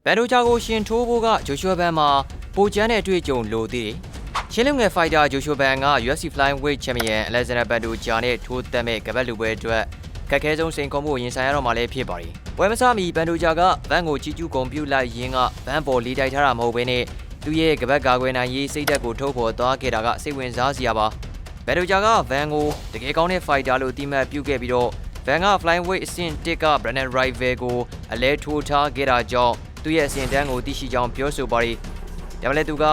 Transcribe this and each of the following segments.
ဘန်ဒိုဂျာကိုရှင်ထိုးဖို့ကဂျိုရှွာဘန်မှာပိုကျန်းတဲ့အတွေ့အကြုံလိုသေးတယ်။ချင်းလူငယ်ဖိုက်တာဂျိုရှွာဘန်က UFC Flyweight Champion Alexander ဘန်ဒိုဂျာနဲ့ထိုးသက်မဲ့ကပတ်လူပွဲအတွက်ခက်ခဲဆုံးစိန်ခေါ်မှုရင်ဆိုင်ရတော့မှလည်းဖြစ်ပါတယ်။ပွဲမစမီဘန်ဒိုဂျာကဘန်ကိုကြီးကျူးကုန်ပြုတ်လိုက်ရင်းကဘန်ပေါ်လေးတိုက်ထားတာမဟုတ်ဘဲနဲ့သူ့ရဲ့ကပတ်ကာကွယ်နိုင်ရေးစိတ်ဓာတ်ကိုထုတ်ဖော်သွားခဲ့တာကစိတ်ဝင်စားစရာပါ။ဘန်ဒိုဂျာကဘန်ကိုတကယ်ကောင်းတဲ့ဖိုက်တာလို့အတိအမှတ်ပြုခဲ့ပြီးတော့ဘန်က Flyweight အဆင့်1က Brandon Rival ကိုအလဲထိုးထားခဲ့တာကြောင့်သူ့ရဲ့အဆင့်တန်းကိုသိရှိကြောင်းပြောဆိုပါတယ်။ဒါပေမဲ့သူက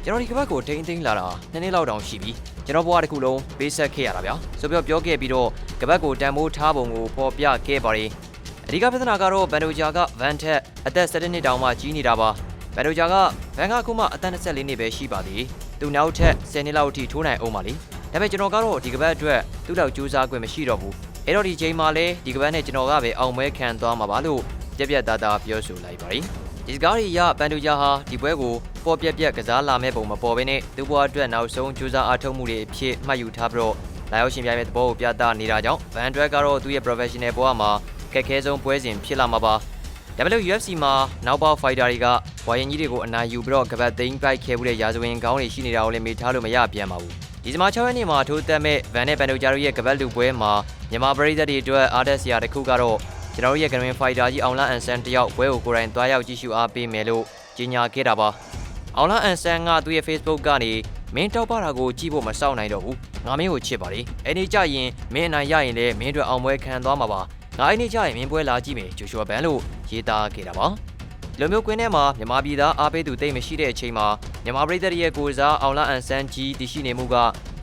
ကျွန်တော်ဒီကပတ်ကိုထိန်းသိမ်းလာတာ2နှစ်လောက်တောင်ရှိပြီ။ကျွန်တော်ဘဝတစ်ခုလုံးပေးဆက်ခဲ့ရတာဗျာ။ဆိုပြောခဲ့ပြီးတော့ကပတ်ကိုတန်ဖိုးထားပုံကိုပေါ်ပြခဲ့ပါတယ်။အဓိကပြဿနာကတော့ဘန်ဒိုဂျာကဗန်ထက်အသက်17နှစ်တောင်မှကြီးနေတာပါ။ဘန်ဒိုဂျာကဗန်ကအခုမှအသက်24နှစ်ပဲရှိပါသေးတယ်။သူနောက်ထပ်10နှစ်လောက်အထိထိုးနိုင်အောင်ပါလေ။ဒါပေမဲ့ကျွန်တော်ကတော့ဒီကပတ်အတွက်သူ့လောက်ကြိုးစားခွင့်မရှိတော့ဘူး။အဲ့တော့ဒီချိန်မှာလဲဒီကပတ်နဲ့ကျွန်တော်ကပဲအောင်ပွဲခံသွားမှာပါလို့ပြက်သားပြောဆိုလိုက်ပါတယ်။ဒီစကားတွေအရဘန်ဒိုဂျာဟာဒီပွဲကိုပေါ်ပြက်ကစားလာမဲ့ပုံမပေါ်ဘဲနဲ့သူ့ဘဝအတွက်နောက်ဆုံးကြိုးစားအားထုတ်မှုတွေအဖြစ်မှတ်ယူထားပြီးတော့လာရောက်ရှင်ပြိုင်မဲ့သဘောကိုပြသနေတာကြောင့်ဘန်ဒရက်ကတော့သူ့ရဲ့ professional ဘဝမှာခက်ခဲဆုံးပွဲစဉ်ဖြစ်လာမှာပါ။ UFC မှာနောက်ပေါက် fighter တွေကဝါရင်ကြီးတွေကိုအနိုင်ယူပြီးတော့ကပတ်သိမ်းပိုက်ခဲ့မှုတဲ့ရာဇဝင်ကောင်းတွေရှိနေတာကိုလည်းမေ့ထားလို့မရပြန်ပါဘူး။ဒီဇင်ဘာ6ရက်နေ့မှာထိုးသက်မဲ့ဗန်နဲ့ဘန်ဒိုဂျာတို့ရဲ့ကပတ်လူပွဲမှာမြန်မာပရိသတ်တွေအတွက်အားတက်စရာတစ်ခုကတော့ကျွန်တော်ရဲ့ကနဝင်ဖိုက်တာကြီးအောင်လအန်ဆန်တယောက်ပွဲကိုကိုယ်တိုင်သွားရောက်ကြည့်ရှုအားပေးမယ်လို့ကြေညာခဲ့တာပါ။အောင်လအန်ဆန်ကသူ့ရဲ့ Facebook ကနေမင်းတောက်ပါတာကိုကြည့်ဖို့မစောင့်နိုင်တော့ဘူး။ငါမင်းကိုချစ်ပါလေ။အဲ့ဒီကြရင်မင်းအနိုင်ရရင်လည်းမင်းတို့အောင်ပွဲခံသွားမှာပါ။ငါအဲ့ဒီကြရင်မင်းပွဲလာကြည့်မယ်ဂျိုရှွာဘန်လို့ရေးသားခဲ့တာပါ။ဒီလိုမျိုးကွင်းထဲမှာမြန်မာပြည်သားအားပေးသူတိတ်မရှိတဲ့အချိန်မှာမြန်မာပြည်သားရဲ့ကိုယ်စားအောင်လအန်ဆန်ကြီးတရှိနေမှုက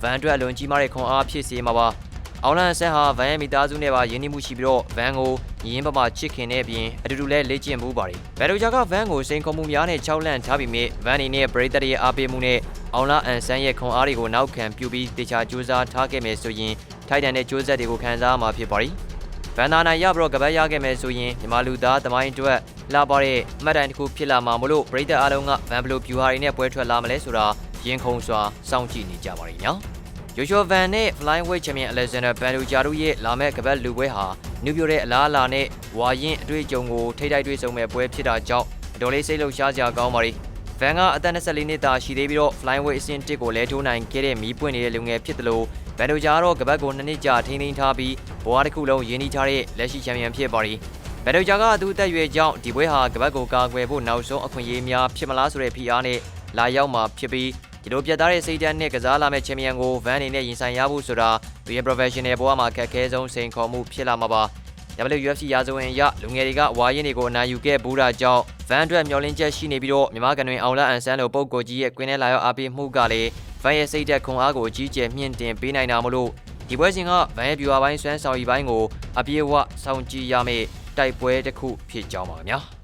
ဗန်အတွက်လွန်ကြီးမားတဲ့ခွန်အားဖြစ်စေမှာပါ။အောင်လန်ဆန်ဟာဗန်ရဲ့မိသားစုနဲ့ပါရင်းနှီးမှုရှိပြီးတော့ဗန်ကိုရင်းပမာချစ်ခင်တဲ့အပြင်အတူတူလဲလေ့ကျင့်မှုပါတယ်။ဘယ်လိုကြောင့်ကဗန်ကိုစိန်ခေါ်မှုများနဲ့6လန့်ထားပြီးမြဲဗန်နေနဲ့ပရိသတ်ရဲ့အားပေးမှုနဲ့အောင်လန်အန်ဆန်ရဲ့ခွန်အားတွေကိုနောက်ခံပြုပြီးတေချာကြိုးစားထားခဲ့မယ်ဆိုရင်ထိုက်တန်တဲ့ကြိုးစားတွေကိုခံစားမှာဖြစ်ပါတယ်။ဗန်နာနိုင်ရပြီးတော့ကပတ်ရခဲ့မယ်ဆိုရင်မြန်မာလူသားသမိုင်းအတွက်လှပတဲ့အမှတ်တိုင်တစ်ခုဖြစ်လာမှာမလို့ပရိသတ်အားလုံးကဗန်ဘလိုဖြူဟာတွေနဲ့ပွဲထွက်လာမလဲဆိုတာရင်ခုန်စွာစောင့်ကြည့်နေကြပါရည်နော်။ဂျိုရှွာဗန်နဲ့ Flyweight Champion Alexander ဘန်ဒိုဂျာတို့ရဲ့လာမဲ့ကပတ်လူပွဲဟာနူပြိုတဲ့အလားအလာနဲ့ဝါရင်အတွေ့အကြုံကိုထိတိုက်တွေ့ဆုံမဲ့ပွဲဖြစ်တာကြောင့်အတော်လေးစိတ်လှုပ်ရှားစရာကောင်းပါရီဗန်ကအသက်24နှစ်သာရှိသေးပြီးတော့ Flyweight အဆင့်1ကိုလဲထိုးနိုင်ခဲ့တဲ့မီးပွင့်နေတဲ့လူငယ်ဖြစ်တယ်လို့ဘန်ဒိုဂျာကတော့ကပတ်ကို2နှစ်ကြာထိန်းသိမ်းထားပြီးဘဝတစ်ခုလုံးရင်းနှီးထားတဲ့လက်ရှိချန်ပီယံဖြစ်ပါရီဘန်ဒိုဂျာကသူ့အသက်အရွယ်ကြောင့်ဒီပွဲဟာကပတ်ကိုကာကွယ်ဖို့နောက်ဆုံးအခွင့်အရေးများဖြစ်မလားဆိုတဲ့ဖိအားနဲ့လာရောက်မှာဖြစ်ပြီးဒီလိုပြတ်သားတဲ့စိတ်ဓာတ်နဲ့ကစားလာမဲ့ချန်ပီယံကိုဗန်အနေနဲ့ရင်ဆိုင်ရဖို့ဆိုတာသူရဲ့ professional ဘဝမှာခက်ခဲဆုံးစိန်ခေါ်မှုဖြစ်လာမှာပါ။ UFC ရာဇဝင်အရလူငယ်တွေကဝါရင်တွေကိုအနိုင်ယူခဲ့ဘူးတာကြောင့်ဗန်အတွက်မျှော်လင့်ချက်ရှိနေပြီးတော့မြန်မာကနွင်အောင်လအန်ဆန်လိုပုံကိုကြီးရဲ့ကွင်းထဲလာရောက်အားပေးမှုကလည်းဗန်ရဲ့စိတ်ဓာတ်ခွန်အားကိုအကြီးကျယ်မြင့်တင်ပေးနိုင်တာမလို့ဒီပွဲစဉ်ကဗန်ရဲ့ viewer ပိုင်းစွမ်းဆောင်ရည်ပိုင်းကိုအပြည့်အဝစောင့်ကြည့်ရမယ့်တိုက်ပွဲတစ်ခုဖြစ်ကြောင်းပါခင်ဗျာ။